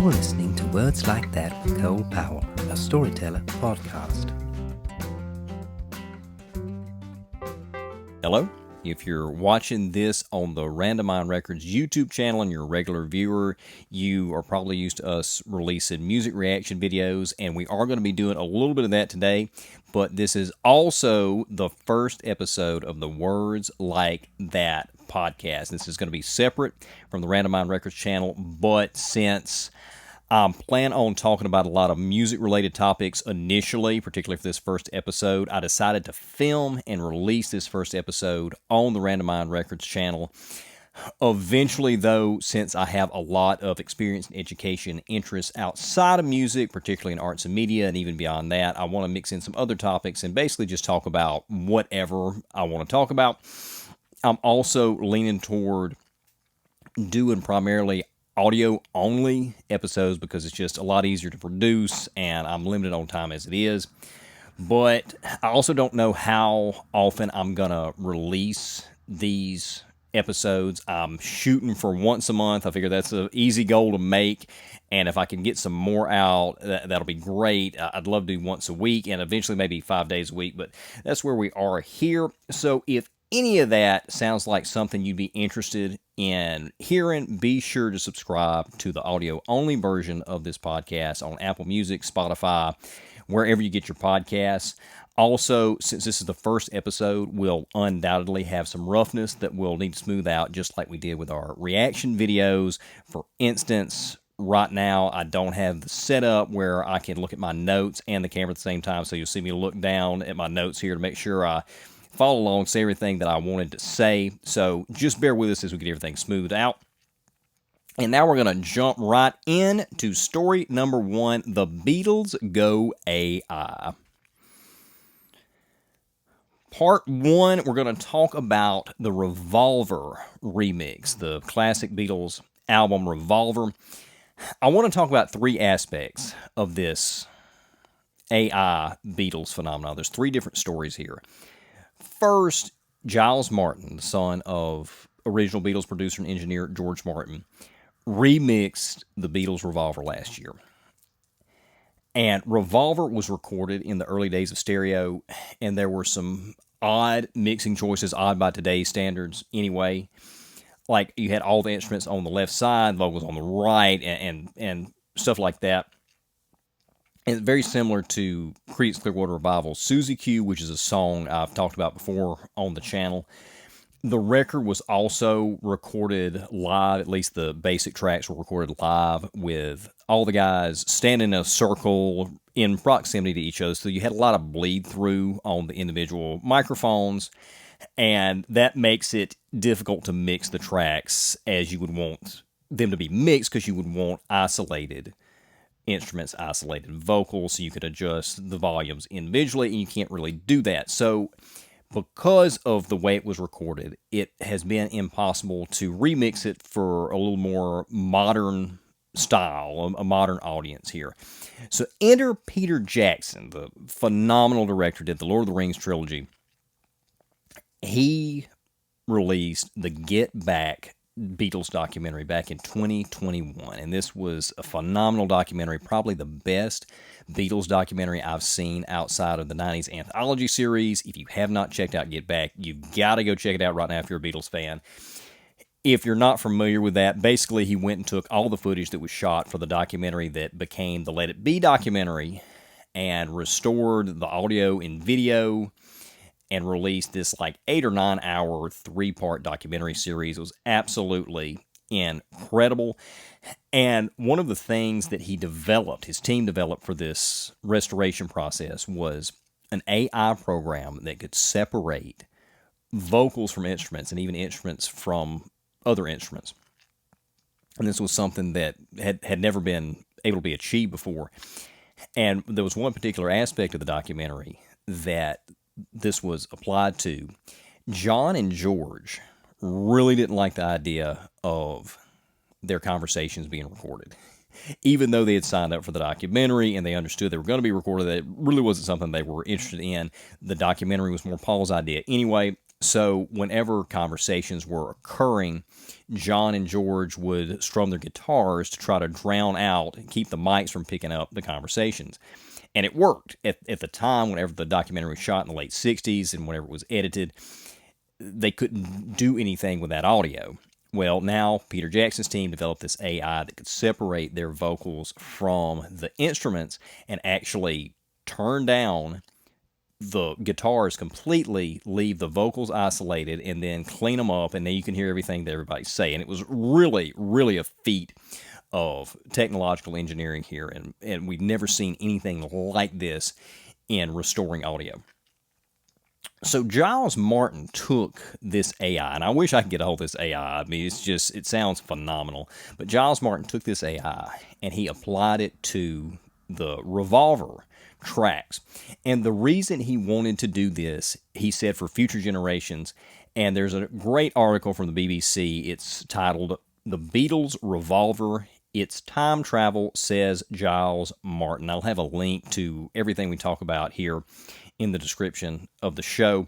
You're listening to Words Like That with Cole Powell, a Storyteller podcast. Hello. If you're watching this on the Randomine Records YouTube channel and you're a regular viewer, you are probably used to us releasing music reaction videos, and we are going to be doing a little bit of that today, but this is also the first episode of the Words Like That podcast. This is going to be separate from the Randomine Records channel, but since I plan on talking about a lot of music-related topics initially, particularly for this first episode, I decided to film and release this first episode on the Randomine Records channel. Eventually, though, since I have a lot of experience and education interests outside of music, particularly in arts and media, and even beyond that, I want to mix in some other topics and basically just talk about whatever I want to talk about. I'm also leaning toward doing primarily audio-only episodes because it's just a lot easier to produce, and I'm limited on time as it is. But I also don't know how often I'm going to release these episodes. I'm shooting for once a month. I figure that's an easy goal to make, and if I can get some more out, that'll be great. I'd love to do once a week, and eventually maybe 5 days a week, but that's where we are here. So if any of that sounds like something you'd be interested in hearing, be sure to subscribe to the audio-only version of this podcast on Apple Music, Spotify, wherever you get your podcasts. Also, since this is the first episode, we'll undoubtedly have some roughness that we'll need to smooth out, just like we did with our reaction videos. For instance, right now, I don't have the setup where I can look at my notes and the camera at the same time, so you'll see me look down at my notes here to make sure I follow along, say everything that I wanted to say. So just bear with us as we get everything smoothed out. And now we're going to jump right in to story number 1, The Beatles Go AI. Part 1, we're going to talk about the Revolver remix, the classic Beatles album Revolver. I want to talk about 3 aspects of this AI Beatles phenomenon. There's 3 different stories here. First, Giles Martin, the son of original Beatles producer and engineer George Martin, remixed the Beatles' Revolver last year. And Revolver was recorded in the early days of stereo, and there were some odd mixing choices, odd by today's standards anyway. Like, you had all the instruments on the left side, vocals on the right, and stuff like that. And it's very similar to Creedence Clearwater Revival's Susie Q, which is a song I've talked about before on the channel. The record was also recorded live, at least the basic tracks were recorded live, with all the guys standing in a circle in proximity to each other. So you had a lot of bleed through on the individual microphones, and that makes it difficult to mix the tracks as you would want them to be mixed, because you would want isolated instruments, isolated vocals, so you could adjust the volumes individually, and you can't really do that. So because of the way it was recorded, it has been impossible to remix it for a little more modern style, a modern audience here. So enter Peter Jackson, the phenomenal director, did the Lord of the Rings trilogy. He released the Get Back Beatles documentary back in 2021, and this was a phenomenal documentary, probably the best Beatles documentary I've seen outside of the 90s anthology series. If you have not checked out Get Back, you've got to go check it out right now if you're a Beatles fan. If you're not familiar with that, basically he went and took all the footage that was shot for the documentary that became the Let It Be documentary and restored the audio and video and released this like 8 or 9 hour 3-part documentary series. It was absolutely incredible. And one of the things that he developed, his team developed for this restoration process, was an AI program that could separate vocals from instruments and even instruments from other instruments. And this was something that had never been able to be achieved before. And there was one particular aspect of the documentary that this was applied to. John and George really didn't like the idea of their conversations being recorded. Even though they had signed up for the documentary and they understood they were going to be recorded, that really wasn't something they were interested in. The documentary was more Paul's idea. Anyway, So whenever conversations were occurring, John and George would strum their guitars to try to drown out and keep the mics from picking up the conversations. And it worked. At the time, whenever the documentary was shot in the late 60s and whenever it was edited, they couldn't do anything with that audio. Well, now Peter Jackson's team developed this AI that could separate their vocals from the instruments and actually turn down the guitars completely, leave the vocals isolated, and then clean them up, and then you can hear everything that everybody's saying. It was really, really a feat of technological engineering here, and we've never seen anything like this in restoring audio. So Giles Martin took this AI, and I wish I could get a hold of this AI. I mean, it sounds phenomenal. But Giles Martin took this AI, and he applied it to the Revolver tracks. And the reason he wanted to do this, he said, for future generations, and there's a great article from the BBC. It's titled, "The Beatles Revolver, It's Time Travel, Says Giles Martin." I'll have a link to everything we talk about here in the description of the show.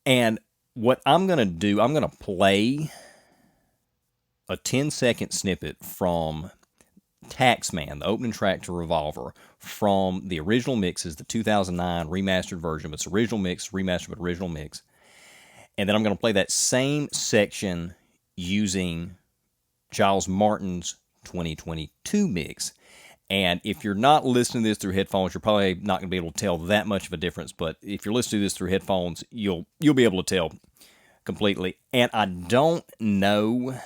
And what I'm going to do, I'm going to play a 10-second snippet from Taxman, the opening track to Revolver, from the original mixes, the 2009 remastered version. It's original mix, remastered, but original mix. And then I'm going to play that same section using Giles Martin's 2022 mix. And if you're not listening to this through headphones, you're probably not going to be able to tell that much of a difference. But if you're listening to this through headphones, you'll be able to tell completely. And I don't know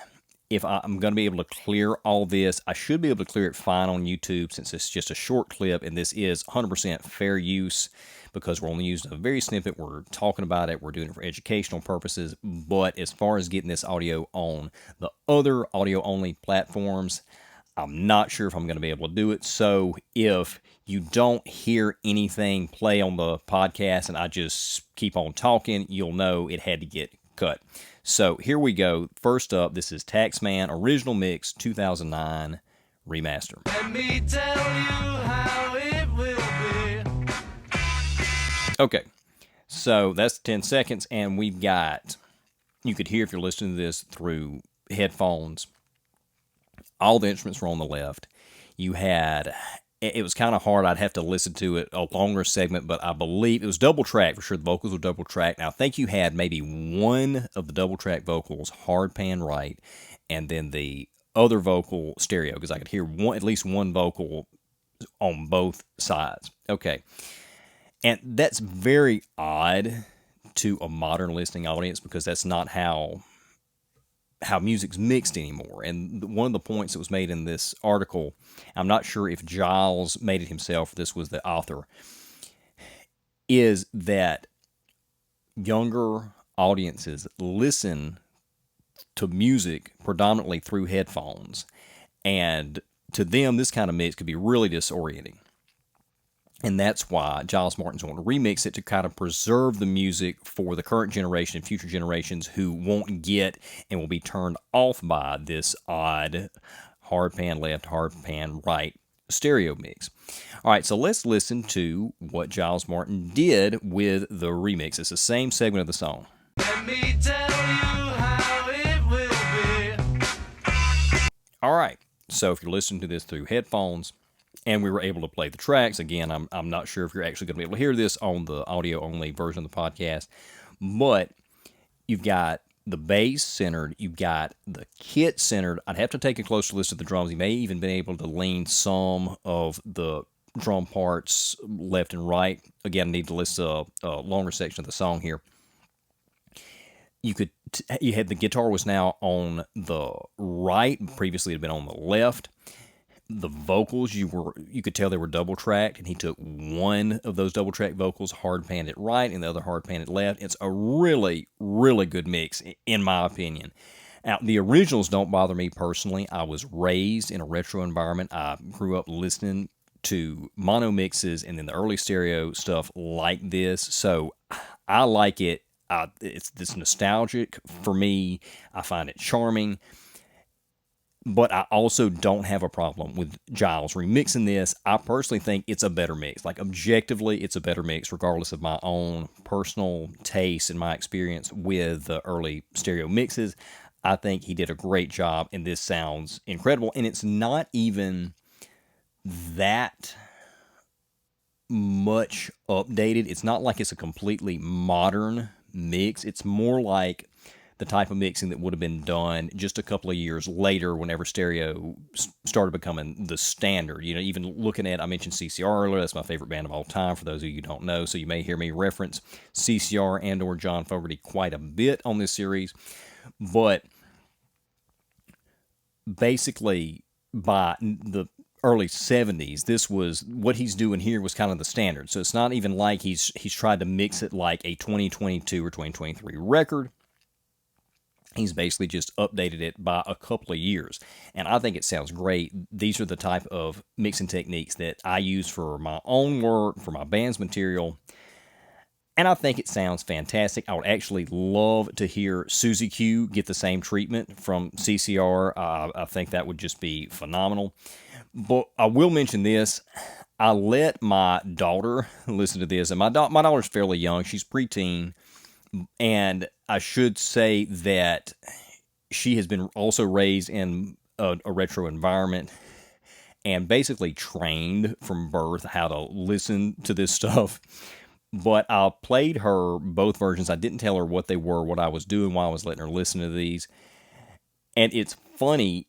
if I'm going to be able to clear all this. I should be able to clear it fine on YouTube since it's just a short clip, and this is 100% fair use because we're only using a very snippet. We're talking about it. We're doing it for educational purposes. But as far as getting this audio on the other audio-only platforms, I'm not sure if I'm going to be able to do it. So if you don't hear anything play on the podcast and I just keep on talking, you'll know it had to get cut. So here we go. First up, this is Taxman Original Mix 2009 Remaster. Let me tell you how it will be. Okay, so that's 10 seconds, and we've got, you could hear if you're listening to this through headphones, all the instruments were on the left. You had, it was kind of hard. I'd have to listen to it, a longer segment, but I believe it was double track for sure. The vocals were double track. Now, I think you had maybe one of the double track vocals hard pan right, and then the other vocal stereo, because I could hear at least one vocal on both sides. Okay. And that's very odd to a modern listening audience because that's not how music's mixed anymore. And one of the points that was made in this article, I'm not sure if Giles made it himself, this was the author, is that younger audiences listen to music predominantly through headphones. And to them, this kind of mix could be really disorienting. And that's why Giles Martin's wanting to remix it to kind of preserve the music for the current generation and future generations who won't get and will be turned off by this odd hard pan left, hard pan right stereo mix. All right, so let's listen to what Giles Martin did with the remix. It's the same segment of the song. Let me tell you how it will be. All right, so if you're listening to this through headphones, and we were able to play the tracks. Again, I'm not sure if you're actually going to be able to hear this on the audio-only version of the podcast, but you've got the bass centered, you've got the kit centered. I'd have to take a closer listen to the drums. You may even been able to lean some of the drum parts left and right. Again, I need to listen to a longer section of the song here. You had the guitar was now on the right. Previously, it had been on the left. The vocals, you could tell they were double tracked, and he took one of those double track vocals, hard panned it right, and the other hard panned it left. It's a really, really good mix, in my opinion. Now, the originals don't bother me personally. I was raised in a retro environment. I grew up listening to mono mixes and then the early stereo stuff like this, so I like it. It's nostalgic for me. I find it charming. But I also don't have a problem with Giles remixing this. I personally think it's a better mix. Like, objectively, it's a better mix, regardless of my own personal taste and my experience with the early stereo mixes. I think he did a great job, and this sounds incredible. And it's not even that much updated. It's not like it's a completely modern mix. It's more like the type of mixing that would have been done just a couple of years later whenever stereo started becoming the standard. You know, even looking at, I mentioned CCR earlier, that's my favorite band of all time for those of you who don't know, so you may hear me reference CCR and or John Fogerty quite a bit on this series. But basically, by the early 70s, this was what he's doing here was kind of the standard. So it's not even like he's tried to mix it like a 2022 or 2023 record. He's basically just updated it by a couple of years. And I think it sounds great. These are the type of mixing techniques that I use for my own work, for my band's material. And I think it sounds fantastic. I would actually love to hear Susie Q get the same treatment from CCR. I think that would just be phenomenal. But I will mention this. I let my daughter listen to this. And my daughter's fairly young. She's preteen. And I should say that she has been also raised in a retro environment and basically trained from birth how to listen to this stuff. But I played her both versions. I didn't tell her what they were, what I was doing while I was letting her listen to these. And it's funny,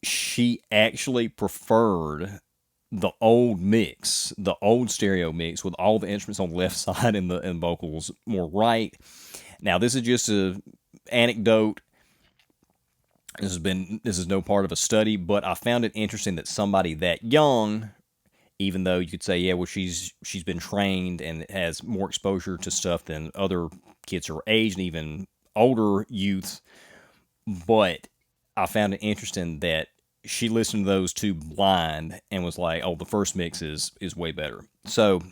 she actually preferred the old mix, the old stereo mix with all the instruments on the left side and the vocals more right. Now, this is just an anecdote. This is no part of a study, but I found it interesting that somebody that young, even though you could say, yeah, well, she's been trained and has more exposure to stuff than other kids her age and even older youths, but I found it interesting that she listened to those two blind and was like, oh, the first mix is way better. So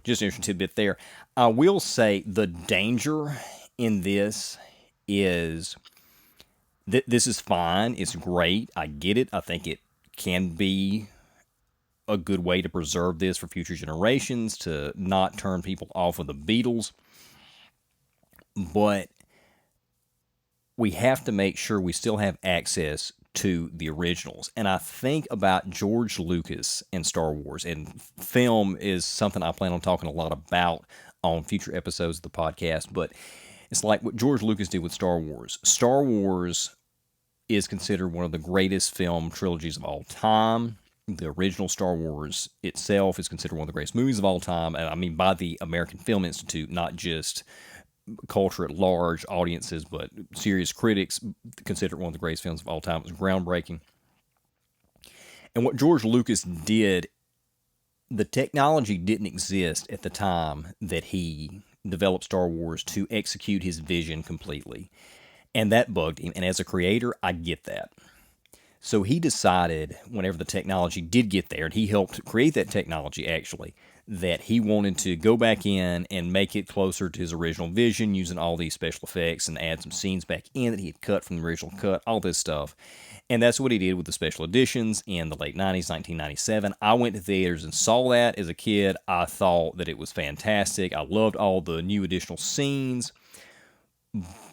just an interesting tidbit there. I will say the danger in this is this is fine. It's great. I get it. I think it can be a good way to preserve this for future generations, to not turn people off of the Beatles. But we have to make sure we still have access to the originals. And I think about George Lucas and Star Wars, and film is something I plan on talking a lot about on future episodes of the podcast, but it's like what George Lucas did with Star Wars. Star Wars is considered one of the greatest film trilogies of all time. The original Star Wars itself is considered one of the greatest movies of all time, and I mean by the American Film Institute, not just culture at large, audiences, but serious critics consider it one of the greatest films of all time. It was groundbreaking. And what George Lucas did, the technology didn't exist at the time that he developed Star Wars to execute his vision completely. And that bugged him. And as a creator, I get that. So he decided, whenever the technology did get there, and he helped create that technology actually, that he wanted to go back in and make it closer to his original vision using all these special effects and add some scenes back in that he had cut from the original cut, all this stuff. And that's what he did with the special editions in the late 90s, 1997. I went to theaters and saw that as a kid. I thought that it was fantastic. I loved all the new additional scenes.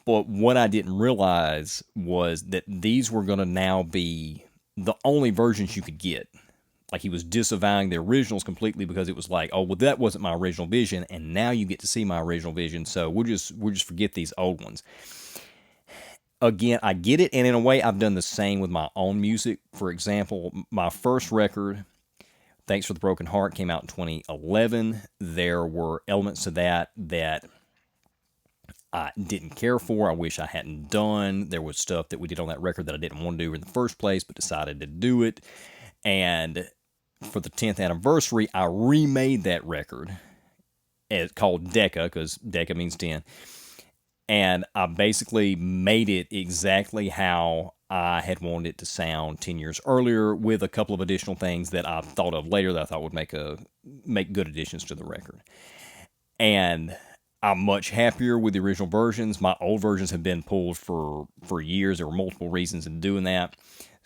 But what I didn't realize was that these were going to now be the only versions you could get. Like, he was disavowing the originals completely because it was like, oh, well, that wasn't my original vision, and now you get to see my original vision, so we'll just forget these old ones. Again, I get it, and in a way, I've done the same with my own music. For example, my first record, Thanks for the Broken Heart, came out in 2011. There were elements to that I didn't care for. I wish I hadn't done. There was stuff that we did on that record that I didn't want to do in the first place, but decided to do it. And for the 10th anniversary, I remade that record, called Decca, because Decca means 10. And I basically made it exactly how I had wanted it to sound 10 years earlier, with a couple of additional things that I thought of later that I thought would make good additions to the record. And I'm much happier with the original versions. My old versions have been pulled for years. There were multiple reasons in doing that.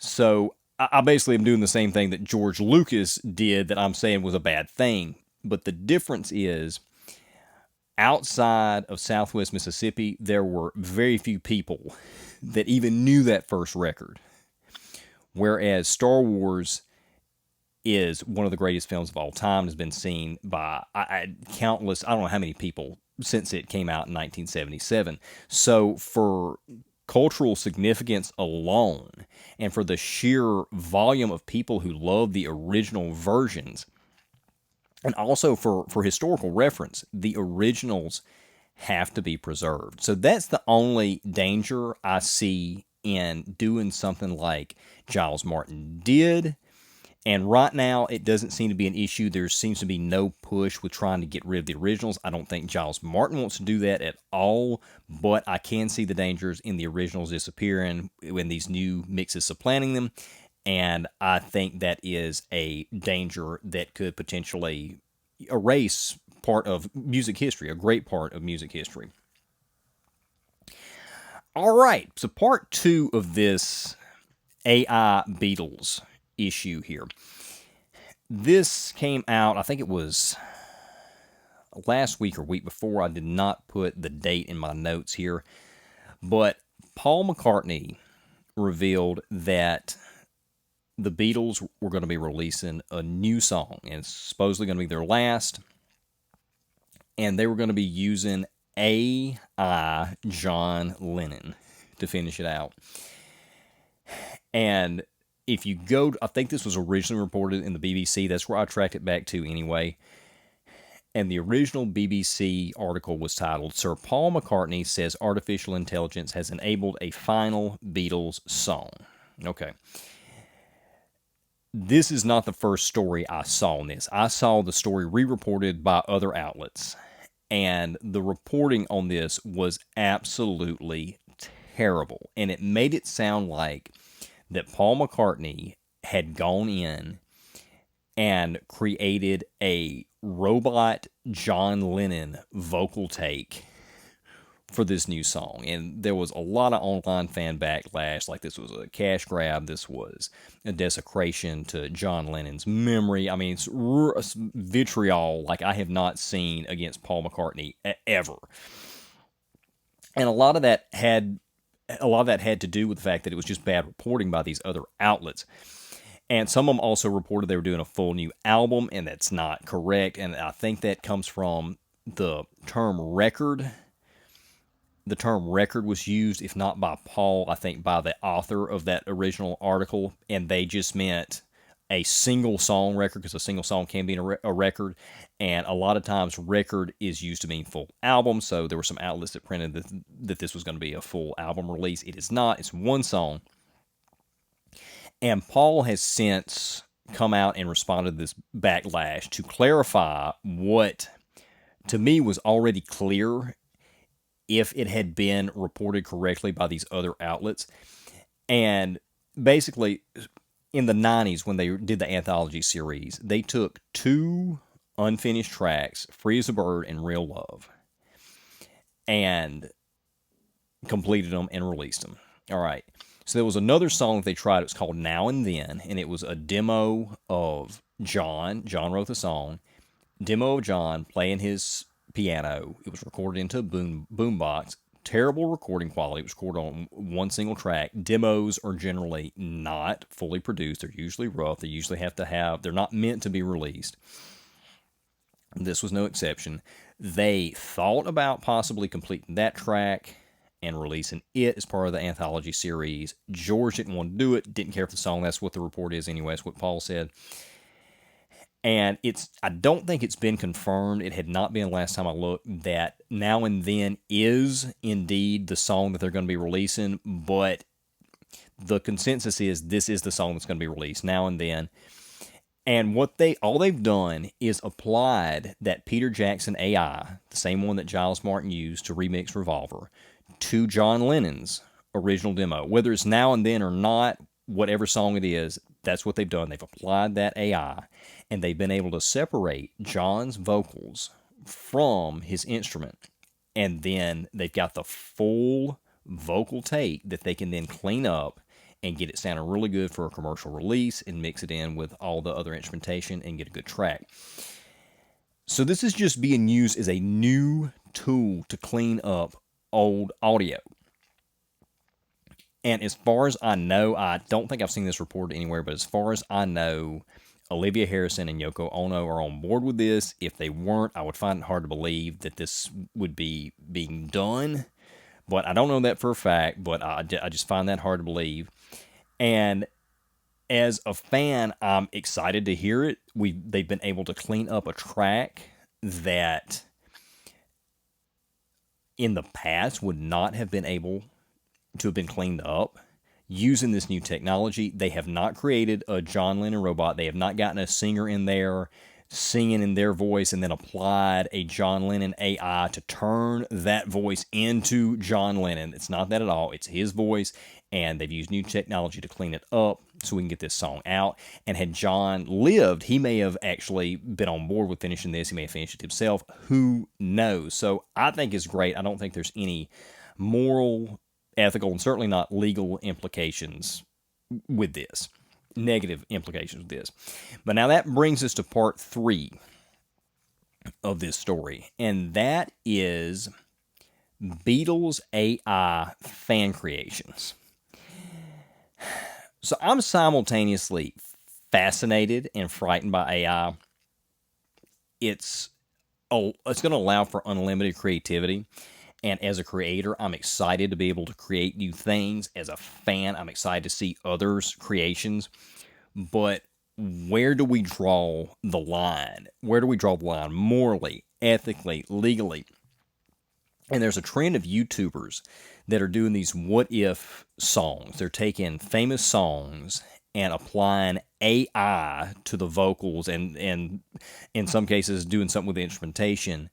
So I basically am doing the same thing that George Lucas did that I'm saying was a bad thing. But the difference is, outside of Southwest Mississippi, there were very few people that even knew that first record. Whereas Star Wars is one of the greatest films of all time, has been seen by countless, I don't know how many people since it came out in 1977. So for cultural significance alone, and for the sheer volume of people who love the original versions, and also for historical reference, the originals have to be preserved. So that's the only danger I see in doing something like Giles Martin did. And right now, it doesn't seem to be an issue. There seems to be no push with trying to get rid of the originals. I don't think Giles Martin wants to do that at all, but I can see the dangers in the originals disappearing when these new mixes supplanting them. And I think that is a danger that could potentially erase part of music history, a great part of music history. All right, so part 2 of this AI Beatles issue here. This came out, I think it was last week or week before. I did not put the date in my notes here, but Paul McCartney revealed that the Beatles were going to be releasing a new song, and it's supposedly going to be their last, and they were going to be using AI John Lennon to finish it out. And if you go, I think this was originally reported in the BBC. That's where I tracked it back to anyway. And the original BBC article was titled, "Sir Paul McCartney says artificial intelligence has enabled a final Beatles song." Okay. This is not the first story I saw on this. I saw the story re-reported by other outlets. And the reporting on this was absolutely terrible. And it made it sound like that Paul McCartney had gone in and created a robot John Lennon vocal take for this new song. And there was a lot of online fan backlash, like this was a cash grab, this was a desecration to John Lennon's memory. I mean, it's vitriol like I have not seen against Paul McCartney ever. And a lot of that had to do with the fact that it was just bad reporting by these other outlets. And some of them also reported they were doing a full new album, and that's not correct. And I think that comes from the term record. The term record was used, if not by Paul, I think by the author of that original article, and they just meant a single song record, because a single song can be a record, and a lot of times record is used to mean full album. So there were some outlets that printed that this was going to be a full album release. It is not. It's one song. And Paul has since come out and responded to this backlash to clarify what, to me, was already clear if it had been reported correctly by these other outlets. And basically, in the 90s, when they did the anthology series, they took 2 unfinished tracks, Free as a Bird and Real Love, and completed them and released them. All right. So there was another song that they tried. It was called Now and Then, and it was a demo of John. John wrote the song. Demo of John playing his piano. It was recorded into a boombox. Terrible recording quality. It was recorded on one single track. Demos are generally not fully produced. They're usually rough. They usually they're not meant to be released. This was no exception. They thought about possibly completing that track and releasing it as part of the anthology series. George didn't want to do it, didn't care for the song. That's what the report is anyway. That's what Paul said. And I don't think it's been confirmed. It had not been last time I looked that Now and Then is indeed the song that they're going to be releasing, but the consensus is this is the song that's going to be released, Now and Then. And all they've done is applied that Peter Jackson AI, the same one that Giles Martin used to remix Revolver, to John Lennon's original demo. Whether it's Now and Then or not, whatever song it is, that's what they've done. They've applied that AI, and they've been able to separate John's vocals from his instrument. And then they've got the full vocal take that they can then clean up and get it sounding really good for a commercial release and mix it in with all the other instrumentation and get a good track. So this is just being used as a new tool to clean up old audio. And as far as I know, I don't think I've seen this reported anywhere, but as far as I know, Olivia Harrison and Yoko Ono are on board with this. If they weren't, I would find it hard to believe that this would be being done. But I don't know that for a fact, but I just find that hard to believe. And as a fan, I'm excited to hear it. They've been able to clean up a track that in the past would not have been able to have been cleaned up using this new technology. They have not created a John Lennon robot. They have not gotten a singer in there singing in their voice and then applied a John Lennon AI to turn that voice into John Lennon. It's not that at all. It's his voice, and they've used new technology to clean it up so we can get this song out. And had John lived, he may have actually been on board with finishing this. He may have finished it himself. Who knows? So I think it's great. I don't think there's any moral, ethical, and certainly not legal implications with this. Negative implications with this. But now that brings us to part 3 of this story, and that is Beatles AI Fan Creations. So I'm simultaneously fascinated and frightened by AI. It's going to allow for unlimited creativity. And as a creator, I'm excited to be able to create new things. As a fan, I'm excited to see others' creations. But where do we draw the line? Where do we draw the line morally, ethically, legally? And there's a trend of YouTubers that are doing these what-if songs. They're taking famous songs and applying AI to the vocals and in some cases doing something with the instrumentation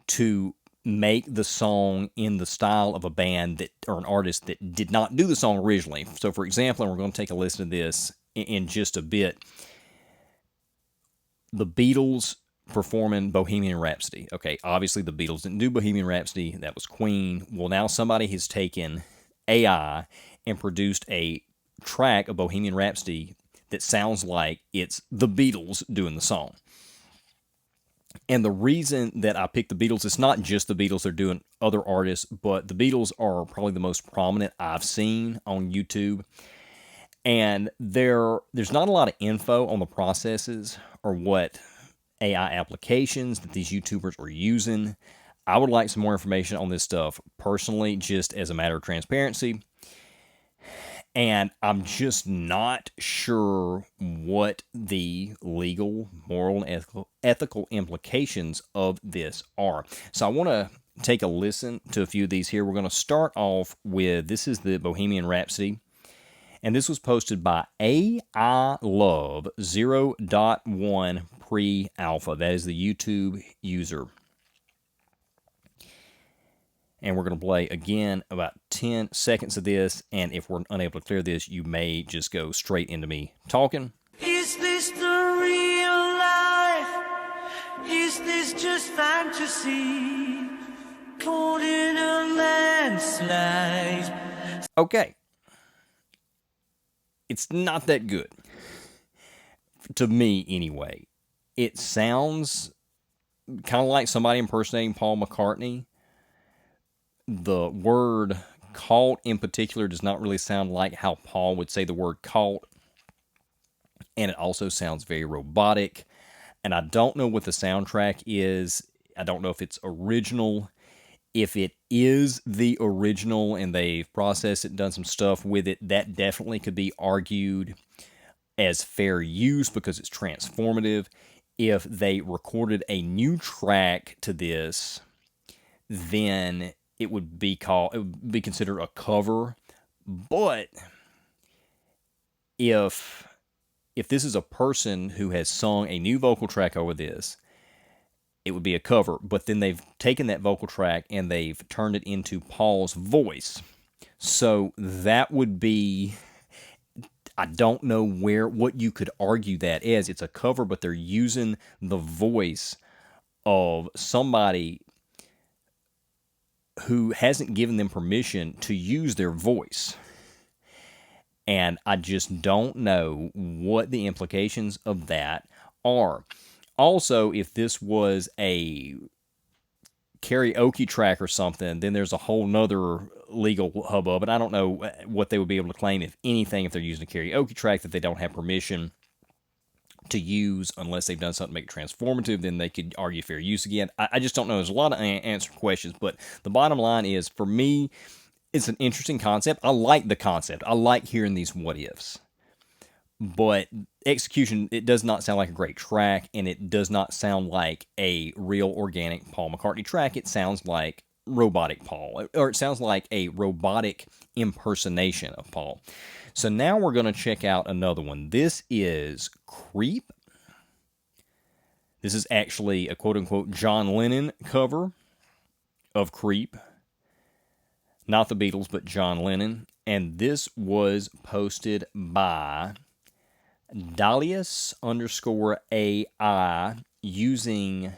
to make the song in the style of a band that or an artist that did not do the song originally. So, for example, and we're going to take a listen to this in just a bit, the Beatles performing Bohemian Rhapsody. Okay, obviously the Beatles didn't do Bohemian Rhapsody. That was Queen. Well, now somebody has taken AI and produced a track of Bohemian Rhapsody that sounds like it's the Beatles doing the song. And the reason that I picked the Beatles, it's not just the Beatles, they're doing other artists, but the Beatles are probably the most prominent I've seen on YouTube. And there's not a lot of info on the processes or what AI applications that these YouTubers are using. I would like some more information on this stuff personally, just as a matter of transparency. And I'm just not sure what the legal, moral, and ethical implications of this are. So I want to take a listen to a few of these here. We're going to start off with, this is the Bohemian Rhapsody. And this was posted by AI Love 0.1 Pre-Alpha. That is the YouTube user. And we're going to play, again, about 10 seconds of this. And if we're unable to clear this, you may just go straight into me talking. Is this the real life? Is this just fantasy? Caught in a landslide. Okay. It's not that good. To me, anyway. It sounds kind of like somebody impersonating Paul McCartney. The word caught in particular does not really sound like how Paul would say the word caught. And it also sounds very robotic. And I don't know what the soundtrack is. I don't know if it's original. If it is the original and they've processed it and done some stuff with it, that definitely could be argued as fair use because it's transformative. If they recorded a new track to this, then it would be considered a cover. But if this is a person who has sung a new vocal track over this, it would be a cover. But then they've taken that vocal track and they've turned it into Paul's voice. So that would be, I don't know what you could argue that as. It's a cover, but they're using the voice of somebody who hasn't given them permission to use their voice. And I just don't know what the implications of that are. Also, if this was a karaoke track or something, then there's a whole nother legal hubbub, and I don't know what they would be able to claim, if anything, if they're using a karaoke track that they don't have permission to use unless they've done something to make it transformative. Then they could argue fair use again. I just don't know. There's a lot of unanswered questions, but the bottom line is, for me, it's an interesting concept. I like the concept. I like hearing these what ifs. But execution, it does not sound like a great track, and it does not sound like a real organic Paul McCartney track. It sounds like robotic Paul, or it sounds like a robotic impersonation of Paul. So now we're going to check out another one. This is Creep. This is actually a quote-unquote John Lennon cover of Creep. Not the Beatles, but John Lennon. And this was posted by Dalius_AI using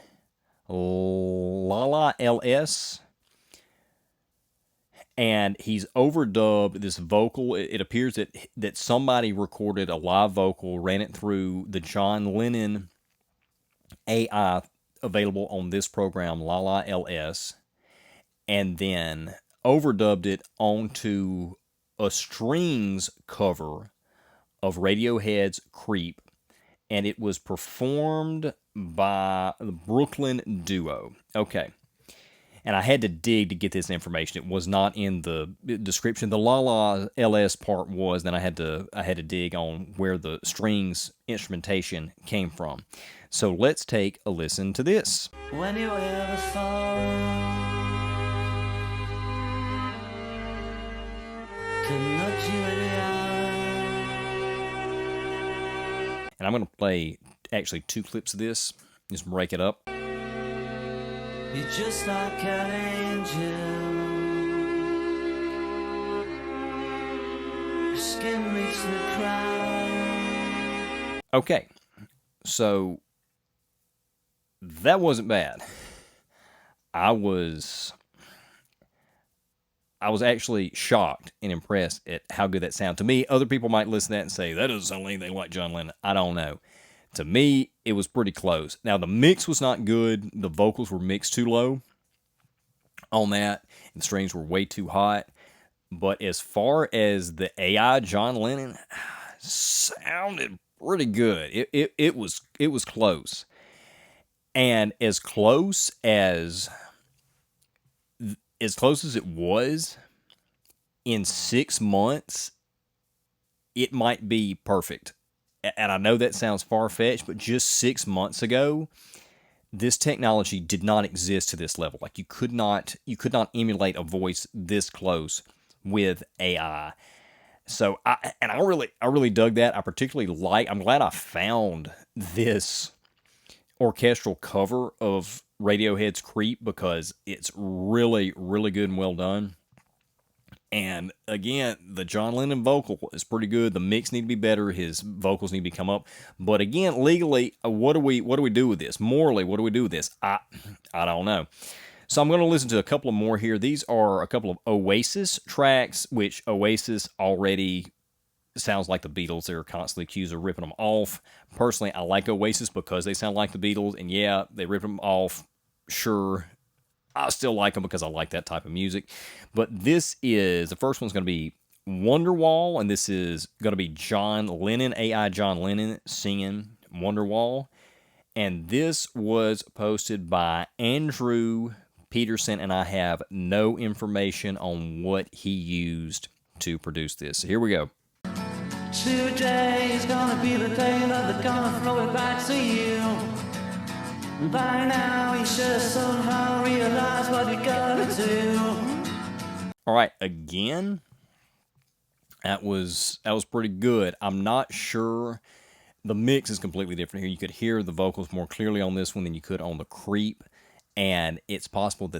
Lala LS, and he's overdubbed this vocal. It appears that somebody recorded a live vocal, ran it through the John Lennon AI available on this program, Lala LS, and then overdubbed it onto a strings cover of Radiohead's Creep, and it was performed by the Brooklyn duo. Okay. And I had to dig to get this information. It was not in the description. The Lala LS part was, then I had to dig on where the strings instrumentation came from. So let's take a listen to this. When you ever fall to nudge you in the eye. And I'm going to play actually 2 clips of this. Just break it up. You're just like an angel. Your skin meets the crowd. Okay, so that wasn't bad. I was actually shocked and impressed at how good that sounded. To me, other people might listen to that and say, that doesn't sound like anything like John Lennon. I don't know. To me, it was pretty close. Now, the mix was not good. The vocals were mixed too low on that, and the strings were way too hot. But as far as the AI John Lennon, sounded pretty good. It was close. And as close as it was, in 6 months, it might be perfect. And I know that sounds far-fetched, but just 6 months ago, this technology did not exist to this level. Like, you could not emulate a voice this close with AI. So I really dug that. I'm glad I found this orchestral cover of Radiohead's Creep, because it's really, really good and well done. And again, the John Lennon vocal is pretty good. The mix need to be better. His vocals need to come up. But again, legally, what do we do with this? Morally, what do we do with this? I don't know. So I'm going to listen to a couple of more here. These are a couple of Oasis tracks, which Oasis already sounds like the Beatles. They're constantly accused of ripping them off. Personally, I like Oasis because they sound like the Beatles. And yeah, they rip them off. Sure. I still like them because I like that type of music. But this is, the first one's going to be Wonderwall, and this is going to be John Lennon, AI John Lennon, singing Wonderwall. And this was posted by Andrew Peterson, and I have no information on what he used to produce this. So here we go. Today's gonna be the day that they're gonna throw it back to you. By now you should somehow realize what you gotta do. All right, again, that was pretty good. I'm not sure. The mix is completely different here. You could hear the vocals more clearly on this one than you could on the Creep, and it's possible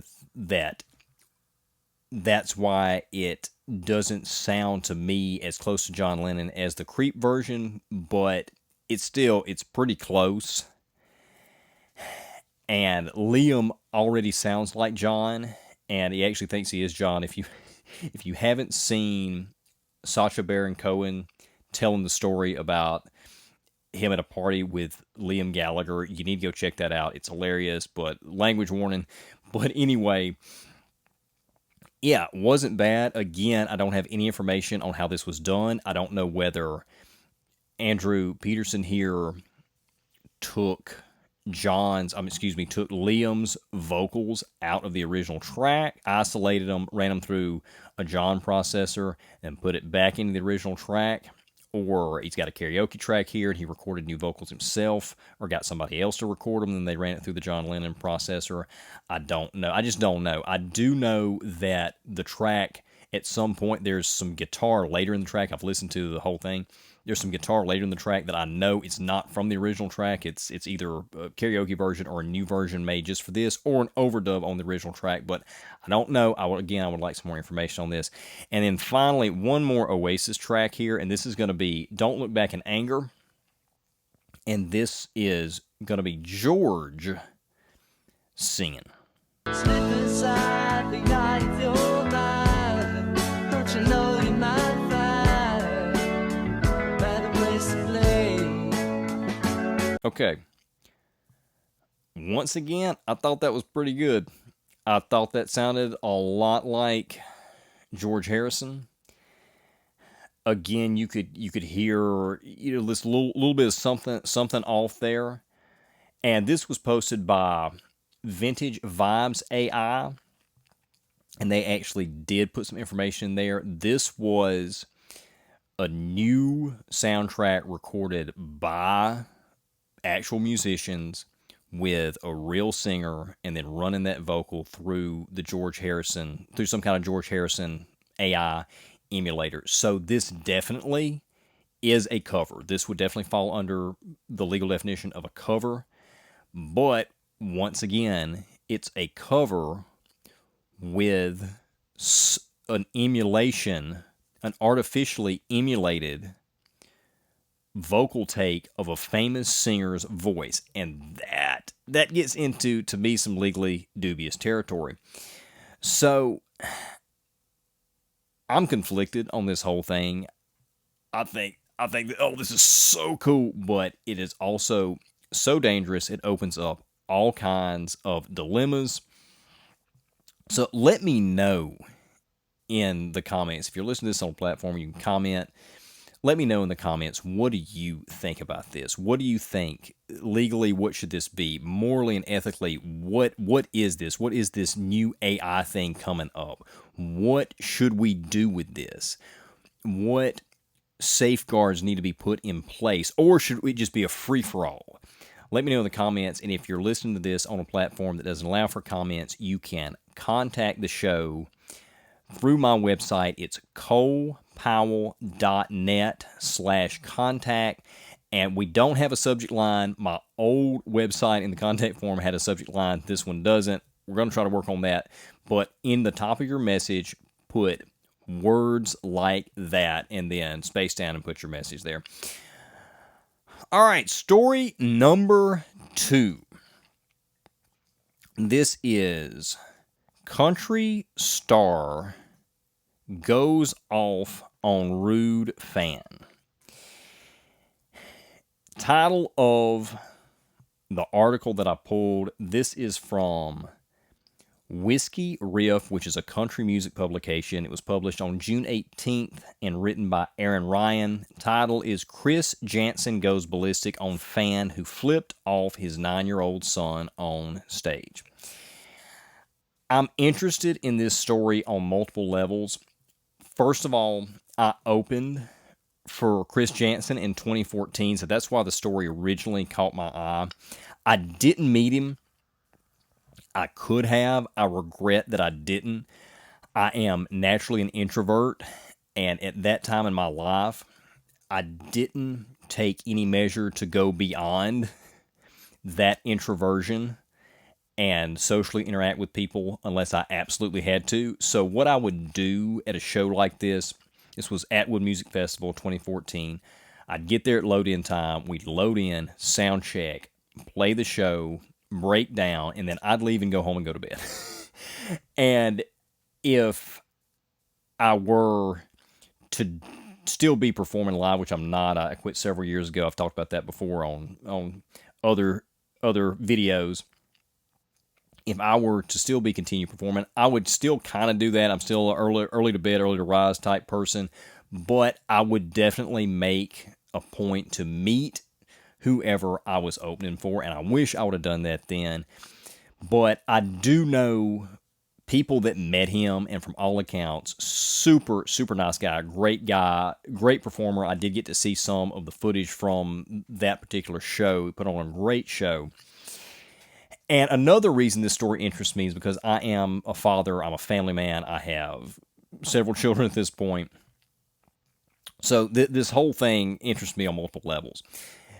that's why it doesn't sound to me as close to John Lennon as the Creep version, but it's pretty close. And Liam already sounds like John, and he actually thinks he is John. If you haven't seen Sacha Baron Cohen telling the story about him at a party with Liam Gallagher. You need to go check that out. It's hilarious, but language warning. But anyway, yeah, wasn't bad. Again, I don't have any information on how this was done. I don't know whether Andrew Peterson here took Liam's vocals out of the original track, isolated them, ran them through a John processor, and put it back into the original track. Or he's got a karaoke track here and he recorded new vocals himself, or got somebody else to record them and they ran it through the John Lennon processor. I don't know. I just don't know. I do know that the track, at some point, there's some guitar later in the track. I've listened to the whole thing. There's some guitar later in the track that I know it's not from the original track. It's either a karaoke version or a new version made just for this, or an overdub on the original track. But I don't know. I would like some more information on this. And then finally, one more Oasis track here, and this is going to be "Don't Look Back in Anger." And this is going to be George singing. Slip inside the eye of your mind. Don't you know you might find better place to play? Okay. Once again, I thought that was pretty good. I thought that sounded a lot like George Harrison. Again, you could hear this little bit of something off there. And this was posted by Vintage Vibes AI, and they actually did put some information in there. This was a new soundtrack recorded by actual musicians with a real singer, and then running that vocal through some kind of George Harrison AI emulator. So this definitely is a cover. This would definitely fall under the legal definition of a cover. But once again, it's a cover with an emulation, an artificially emulated vocal take of a famous singer's voice. And that gets into, to me, some legally dubious territory. So I'm conflicted on this whole thing. I think that, this is so cool, but it is also so dangerous. It opens up all kinds of dilemmas. So let me know in the comments. If you're listening to this on a platform, you can comment. Let me know in the comments, what do you think about this? What do you think? Legally, what should this be? Morally and ethically, what is this? What is this new AI thing coming up? What should we do with this? What safeguards need to be put in place? Or should it just be a free-for-all? Let me know in the comments, and if you're listening to this on a platform that doesn't allow for comments, you can contact the show through my website. It's colepowell.net/contact, and we don't have a subject line. My old website in the contact form had a subject line. This one doesn't. We're going to try to work on that, but in the top of your message, put words like that, and then space down and put your message there. All right, story number 2. This is country star goes off on rude fan. Title of the article that I pulled, this is from Whiskey Riff, which is a country music publication. It was published on June 18th and written by Aaron Ryan. Title is Chris Janson Goes Ballistic on Fan Who Flipped Off His 9-year-old Son on Stage. I'm interested in this story on multiple levels. First of all, I opened for Chris Janson in 2014, so that's why the story originally caught my eye. I didn't meet him. I could have. I regret that I didn't. I am naturally an introvert, and at that time in my life, I didn't take any measure to go beyond that introversion and socially interact with people unless I absolutely had to. So what I would do at a show like this was Atwood Music Festival 2014. I'd get there at load-in time. We'd load in, sound check, play the show, break down, and then I'd leave and go home and go to bed. And if I were to still be performing live, which I'm not. I quit several years ago. I've talked about that before on other videos. If I were to still be continue performing, I would still kind of do that. I'm still an early to bed, early to rise type person, but I would definitely make a point to meet whoever I was opening for, and I wish I would have done that then. But I do know people that met him, and from all accounts, super, super nice guy, great performer. I did get to see some of the footage from that particular show. He put on a great show. And another reason this story interests me is because I am a father, I'm a family man, I have several children at this point. So this whole thing interests me on multiple levels.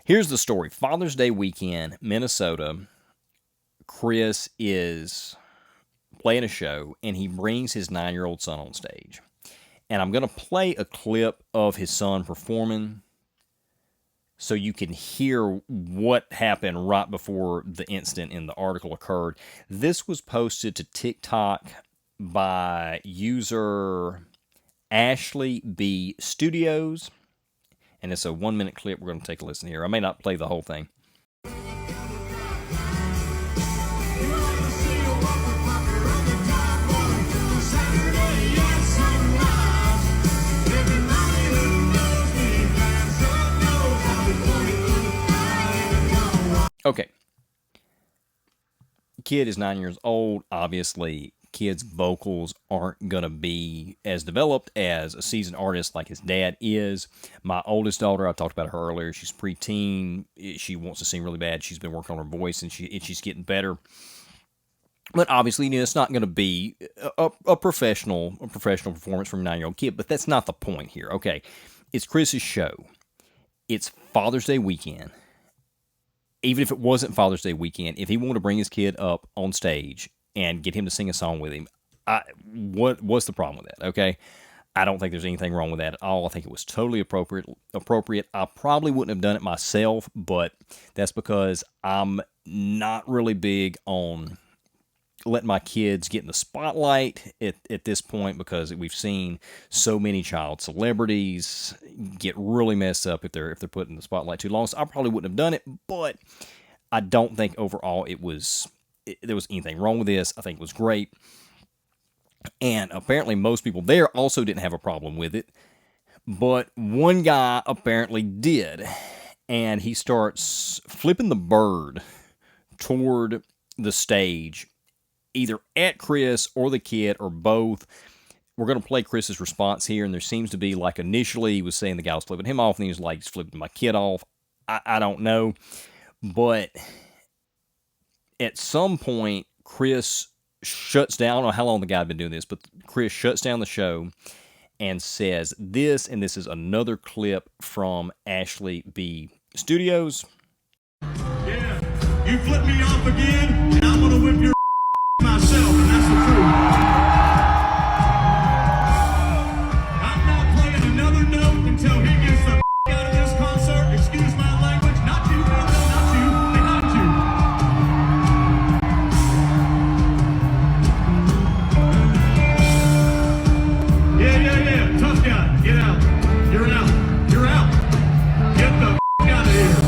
Here's the story. Father's Day weekend, Minnesota, Chris is playing a show, and he brings his 9-year-old son on stage. And I'm going to play a clip of his son performing so you can hear what happened right before the incident in the article occurred. This was posted to TikTok by user Ashley B. Studios, and it's a 1-minute clip. We're going to take a listen here. I may not play the whole thing. Okay. Kid is 9 years old. Obviously, kid's vocals aren't going to be as developed as a seasoned artist like his dad is. My oldest daughter, I talked about her earlier, she's preteen. She wants to sing really bad. She's been working on her voice, and she's getting better. But obviously, it's not going to be a professional performance from a 9-year-old kid, but that's not the point here. Okay, it's Chris's show. It's Father's Day weekend. Even if it wasn't Father's Day weekend, if he wanted to bring his kid up on stage and get him to sing a song with him, what's the problem with that? Okay, I don't think there's anything wrong with that at all. I think it was totally appropriate. I probably wouldn't have done it myself, but that's because I'm not really big on letting my kids get in the spotlight at this point, because we've seen so many child celebrities get really messed up if they're put in the spotlight too long. So I probably wouldn't have done it, but I don't think overall there was anything wrong with this. I think it was great. And apparently most people there also didn't have a problem with it, but one guy apparently did. And he starts flipping the bird toward the stage, either at Chris or the kid or both. We're going to play Chris's response here, and there seems to be, like, initially he was saying the guy was flipping him off, and he was like, he's flipping my kid off. I don't know. But at some point, Chris shuts down. I don't know how long the guy had been doing this, but Chris shuts down the show and says this, and this is another clip from Ashley B. Studios. Yeah, you flip me off again, and I'm going to whip your myself, and that's the truth. I'm not playing another note until he gets the out of this concert. Excuse my language. Not you, not you, behind you. Yeah. Tough guy. Get out. You're out. You're out. Get the out of here.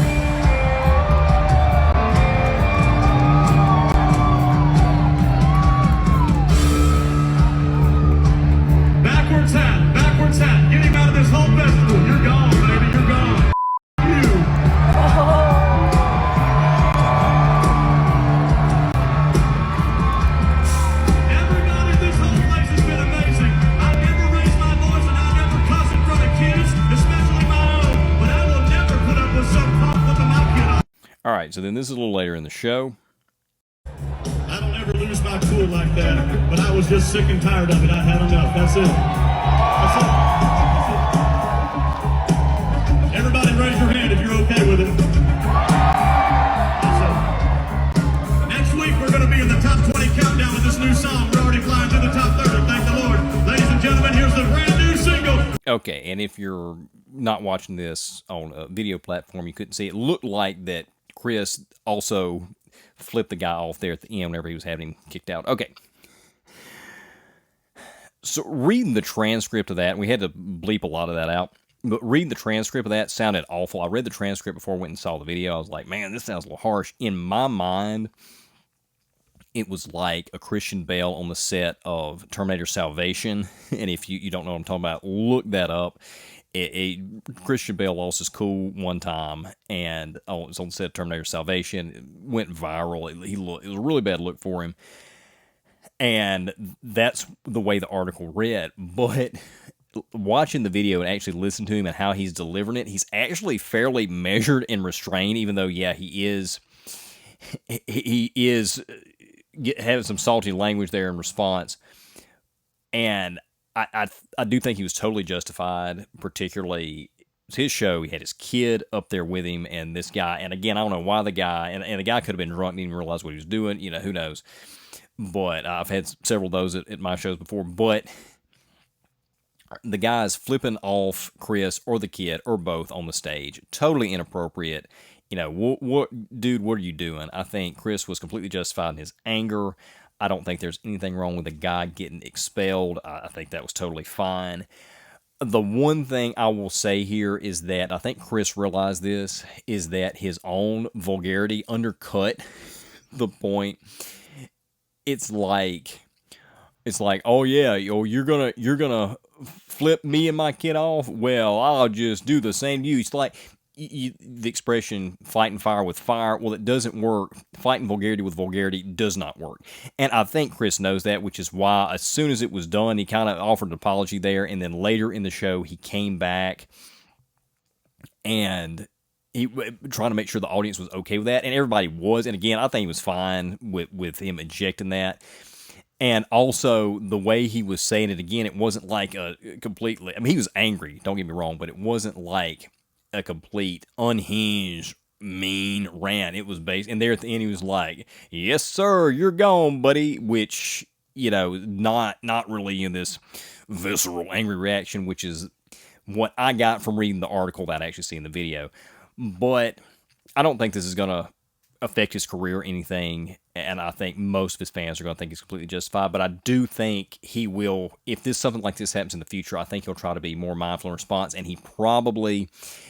Backwards hat. Get him out of this whole festival. You're gone, baby. You're gone. You. Everybody in this whole place has been amazing. I never raised my voice, and I never cuss in front of kids, especially my own. But I will never put up with some punk flipping my kid off. All right, so then this is a little later in the show. I don't ever lose my cool like that, but I was just sick and tired of it. I had enough. That's it. Everybody raise your hand if you're okay with it. That's it. Next week we're going to be in the top 20 countdown with this new song. We're already flying through the top 30. Thank the Lord. Ladies and gentlemen, here's the brand new single. Okay, and if you're not watching this on a video platform, you couldn't see it. It looked like that Chris also flipped the guy off there at the end whenever he was having him kicked out. Okay. So reading the transcript of that, we had to bleep a lot of that out, but reading the transcript of that sounded awful. I read the transcript before I went and saw the video. I was like, man, this sounds a little harsh. In my mind, it was like a Christian Bale on the set of Terminator Salvation. And if you don't know what I'm talking about, look that up. Christian Bale lost his cool one time, and it was on the set of Terminator Salvation. It went viral. It was a really bad look for him. And that's the way the article read. But watching the video and actually listening to him and how he's delivering it, he's actually fairly measured and restrained, even though, yeah, he is having some salty language there in response. And I do think he was totally justified, particularly his show. He had his kid up there with him, and this guy, and again, I don't know why the guy, and the guy could have been drunk and didn't even realize what he was doing, who knows. But I've had several of those at my shows before. But the guy's flipping off Chris or the kid or both on the stage. Totally inappropriate. What, dude, what are you doing? I think Chris was completely justified in his anger. I don't think there's anything wrong with the guy getting expelled. I think that was totally fine. The one thing I will say here is that I think Chris realized this, is that his own vulgarity undercut the point. It's like, oh yeah, you're gonna flip me and my kid off. Well, I'll just do the same to you. It's like the expression "fighting fire with fire." Well, it doesn't work. Fighting vulgarity with vulgarity does not work. And I think Chris knows that, which is why as soon as it was done, he kind of offered an apology there, and then later in the show, he came back and he trying to make sure the audience was okay with that, and everybody was. And again, I think he was fine with him ejecting that. And also, the way he was saying it, again, it wasn't like a completely... I mean, he was angry, don't get me wrong, but it wasn't like a complete, unhinged, mean rant. It was based... And there at the end, he was like, yes, sir, you're gone, buddy, which, not really in this visceral, angry reaction, which is what I got from reading the article that I actually see in the video. But I don't think this is going to affect his career or anything, and I think most of his fans are going to think he's completely justified. But I do think he will, if something like this happens in the future, I think he'll try to be more mindful in response. And he probably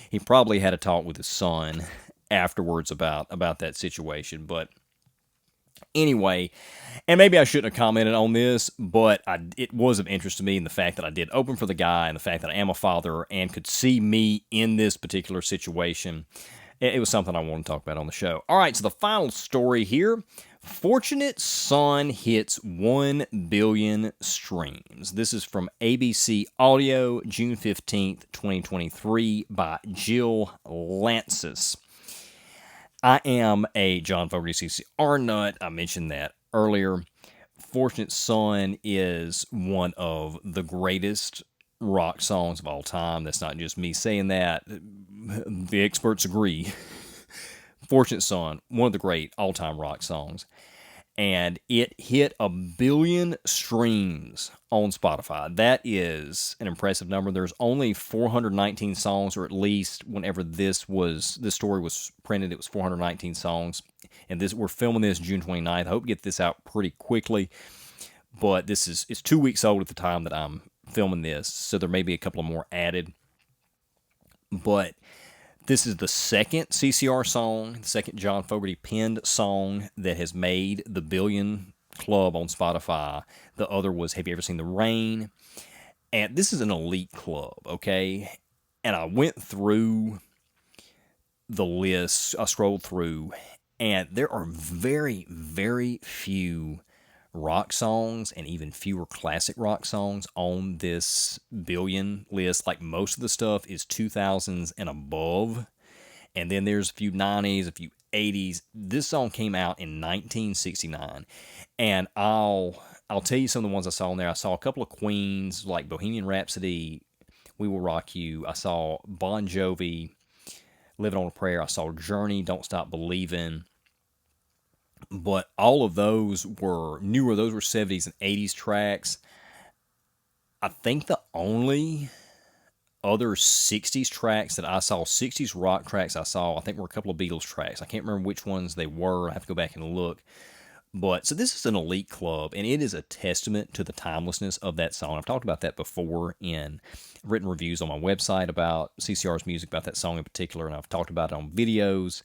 had a talk with his son afterwards about that situation. But anyway, and maybe I shouldn't have commented on this, but it was of interest to me in the fact that I did open for the guy and the fact that I am a father and could see me in this particular situation. It was something I wanted to talk about on the show. All right, so the final story here. Fortunate Son hits 1 billion streams. This is from ABC Audio, June 15th, 2023, by Jill Lancis. I am a John Fogerty CCR nut. I mentioned that earlier. Fortunate Son is one of the greatest rock songs of all time. That's not just me saying that. The experts agree. Fortunate Son, one of the great all-time rock songs. And it hit 1 billion streams on Spotify. That is an impressive number. There's only 419 songs, or at least whenever this story was printed, it was 419 songs. And we're filming this June 29th. I hope to get this out pretty quickly. But it's 2 weeks old at the time that I'm filming this, so there may be a couple of more added. But this is the second CCR song, the second John Fogerty penned song that has made the billion club on Spotify. The other was Have You Ever Seen the Rain? And this is an elite club, okay? And I went through the list, I scrolled through, and there are very, very few rock songs and even fewer classic rock songs on this billion list. Like, most of the stuff is 2000s and above, and then there's a few 90s, a few 80s. This song came out in 1969, and I'll tell you some of the ones I saw on there. I saw a couple of Queens, like Bohemian Rhapsody, We Will Rock You. I saw Bon Jovi, Living on a Prayer. I saw Journey, Don't Stop Believin'. But all of those were newer. Those were 70s and 80s tracks. I think the only other 60s tracks that I saw, 60s rock tracks I saw, I think were a couple of Beatles tracks. I can't remember which ones they were. I have to go back and look. But so this is an elite club, and it is a testament to the timelessness of that song. I've talked about that before in written reviews on my website about CCR's music, about that song in particular, and I've talked about it on videos.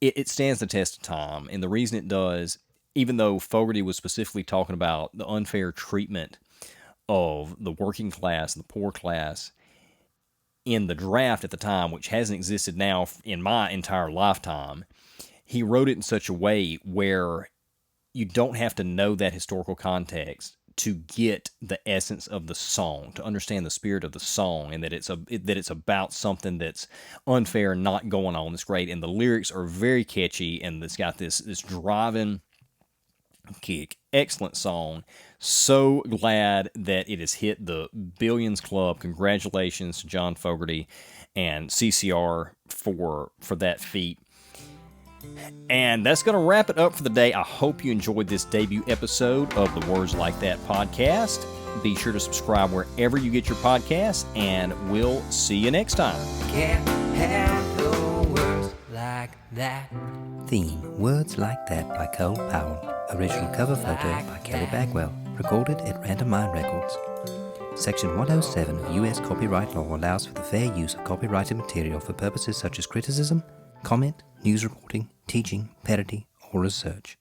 It stands the test of time, and the reason it does, even though Fogerty was specifically talking about the unfair treatment of the working class and the poor class in the draft at the time, which hasn't existed now in my entire lifetime, he wrote it in such a way where you don't have to know that historical context to get the essence of the song, to understand the spirit of the song, and that it's about something that's unfair, not going on. It's great, and the lyrics are very catchy, and it's got this driving kick. Excellent song. So glad that it has hit the Billions Club. Congratulations to John Fogerty and CCR for that feat. And that's going to wrap it up for the day. I hope you enjoyed this debut episode of the Words Like That podcast. Be sure to subscribe wherever you get your podcasts, and we'll see you next time. Can't handle words like that. Theme, Words Like That by Cole Powell. Original cover photo by Kelly Bagwell. Recorded at Randomine Records. Section 107 of U.S. copyright law allows for the fair use of copyrighted material for purposes such as criticism, comment, news reporting, teaching, parody, or research.